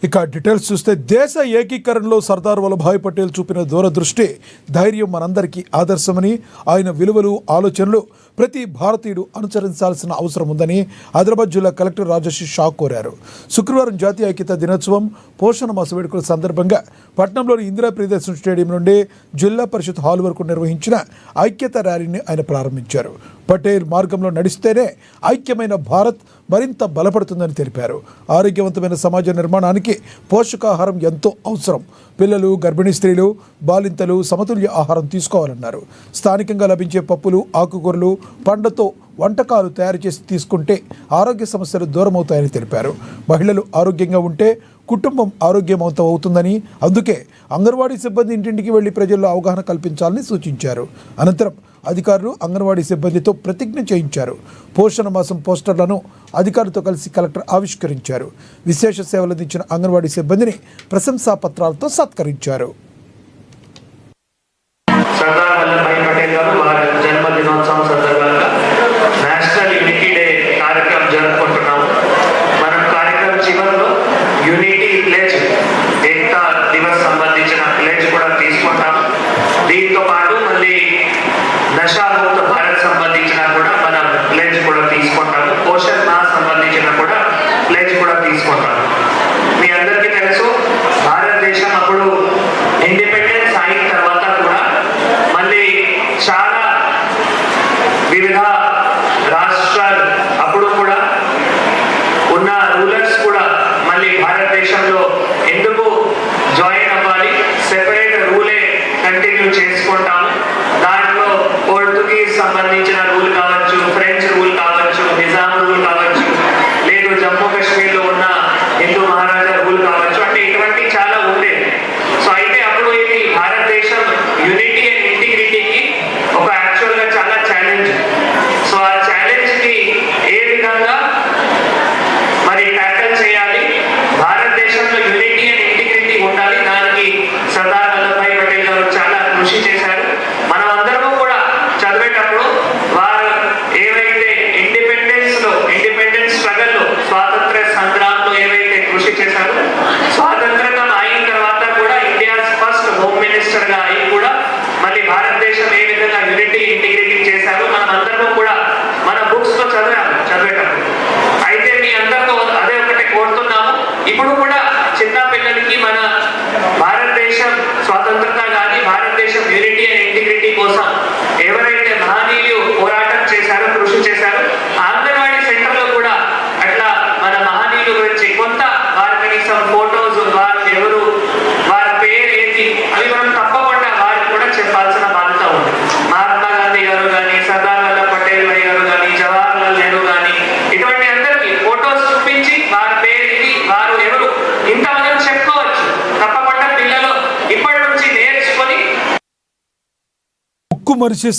ఇక డీటెయిల్స్ చూస్తే దేశ ఏకీకరణలో సర్దార్ వల్లభాయ్ పటేల్ చూపిన దూరదృష్టి, ధైర్యం మనందరికీ ఆదర్శమని, ఆయన విలువలు, ఆలోచనలు ప్రతి భారతీయుడు అనుసరించాల్సిన అవసరం ఉందని హైదరాబాద్ జిల్లా కలెక్టర్ రాజశ్రీ షా కోరారు. శుక్రవారం జాతీయ ఐక్యతా దినోత్సవం, పోషణ మాస వేడుకల సందర్భంగా పట్టణంలోని ఇందిరా ప్రియదర్శన్ స్టేడియం నుండి జిల్లా పరిషత్ హాల్ వరకు నిర్వహించిన ఐక్యతా ర్యాలీని ఆయన ప్రారంభించారు. పటేల్ మార్గంలో నడిస్తేనే ఐక్యమైన భారత్ మరింత బలపడుతుందని తెలిపారు. ఆరోగ్యవంతమైన సమాజ నిర్మాణానికి పోషకాహారం ఎంతో అవసరం. పిల్లలు, గర్భిణీ స్త్రీలు, బాలింతలు సమతుల్య ఆహారం తీసుకోవాలన్నారు. స్థానికంగా లభించే పప్పులు, ఆకుకూరలు, పండ్లతో వంటకాలు తయారు చేసి తీసుకుంటే ఆరోగ్య సమస్యలు దూరమవుతాయని తెలిపారు. మహిళలు ఆరోగ్యంగా ఉంటే కుటుంబం ఆరోగ్యవంతం అవుతుందని, అందుకే అంగన్వాడీ సిబ్బంది ఇంటింటికి వెళ్లి ప్రజల్లో అవగాహన కల్పించాలని సూచించారు. అనంతరం అధికారులు అంగన్వాడీ సిబ్బందితో ప్రతిజ్ఞ చేయించారు. పోషణ మాసం పోస్టర్లను అధికారులతో కలిసి కలెక్టర్ ఆవిష్కరించారు. విశేష సేవలందించిన అంగన్వాడీ సిబ్బందిని ప్రశంసా పత్రాలతో సత్కరించారు. సర్దార్ వల్లభాయ్ పటేల్ గారు వారి జన్మదినోత్సవం సందర్భంగా నేషనల్ యూనిటీ డే కార్యక్రమం జరుపుకుంటున్నాము. మనం కార్యక్రమం చివరిలో యూనిటీ ప్లేజ్, ఏకతా దివస్ సంబంధించిన ప్లేజ్ కూడా తీసుకుంటాము. దీంతో పాటు మళ్ళీ నషాముక్త భారత్ సంబంధించిన కూడా మనం ప్లేజ్ కూడా తీసుకుంటాము. పోషణ్ మాస్ సంబంధించిన కూడా ప్లేజ్ కూడా తీసుకుంటాము. మీ అందరికీ తెలుసు, భారతదేశం అప్పుడు ఇండిపెండెన్స్ అయిన తర్వాత కూడా మళ్ళీ చాలా వివిధ రాష్ట్రాలు అప్పుడు కూడా ఉన్న రూలర్స్ కూడా మళ్ళీ భారతదేశంలో ఎందుకు జాయిన్ అవ్వాలి, సెపరేట్ రూలే కంటిన్యూ చేసుకుంటాము. దాంట్లో పోర్టుగీస్ సంబంధించిన రూల్ కావచ్చు, ఫ్రెంచ్ రూల్ కావచ్చు, నిజాం రూల్ కావచ్చు, లేదు జమ్మూ కాశ్మీర్లో ఉన్న హిందూ మహారాజా రూల్ కావచ్చు, అంటే ఇటువంటి చాలా ఉండేది. సో అయితే అప్పుడు ఇది భారతదేశం యూనిటీ అండ్ ఇంటిగ్రిటీకి ఒక యాక్చువల్గా చాలా ఛాలెంజ్. సో ఆ ఛాలెంజ్కి ఏ విధంగా మరి ట్యాకల్ చేయాలి, భారతదేశంలో యూనిటీ అండ్ ఇంటిగ్రిటీ ఉండాలి, దానికి సర్దార్ వల్లభాయ్ పటేల్ గారు చాలా కృషి చేశారు. మనం అందరము కూడా చదివేటప్పుడు వారు ఏవైతే ఇండిపెండెన్స్ స్ట్రగల్లో, స్వాతంత్ర సంగ్రామంలో ఏవైతే కృషి చేశారో, స్వాతంత్రం అయిన తర్వాత కూడా ఇండియా ఫస్ట్ హోమ్ మినిస్టర్ గా అయి కూడా మళ్ళీ భారతదేశం ఏ విధంగా యూనిటీ ఇంటిగ్రిటీ చేశారో మనం అందరము కూడా మన బుక్స్ లో చదివేటప్పుడు. అయితే మీ అందరితో అదే ఒకటి కోరుతున్నాము, ఇప్పుడు కూడా చిన్న పిల్లలకి మన భారతదేశం స్వాతంత్రత కానీ భారతదేశం యూనిటీ అండ్ ఇంటిగ్రిటీ కోసం ఎవరైతే మహనీయులు పోరాటం చేశారో, కృషి చేశారో, అంగన్వాడీ సెంటర్ లో కూడా అట్లా మన మహనీయుల గురించి కొంత వారి కనీసం ఫోటోస్, వారు ఎవరు, వారి పేరు ఏంటి, అవి మనం తప్పకుండా వారికి కూడా చెప్పాల్సిన బాధ్యత ఉంది. మహాత్మా గాంధీ గారు కానీ, సర్దార్ వల్లభాయ్ పటేల్ గారు కానీ, జవహర్లాల్ నెహ్రూ కానీ, ఇటువంటి అందరికీ ఫోటోస్ చూపించి వారి పేరు ఇది, వారు ఎవరు, ఇంత మనం చెప్పుకోవచ్చు. తప్పకుండా పిల్లలు ఇప్పటి నుంచి నేర్చుకొని ఉక్కు మనిషి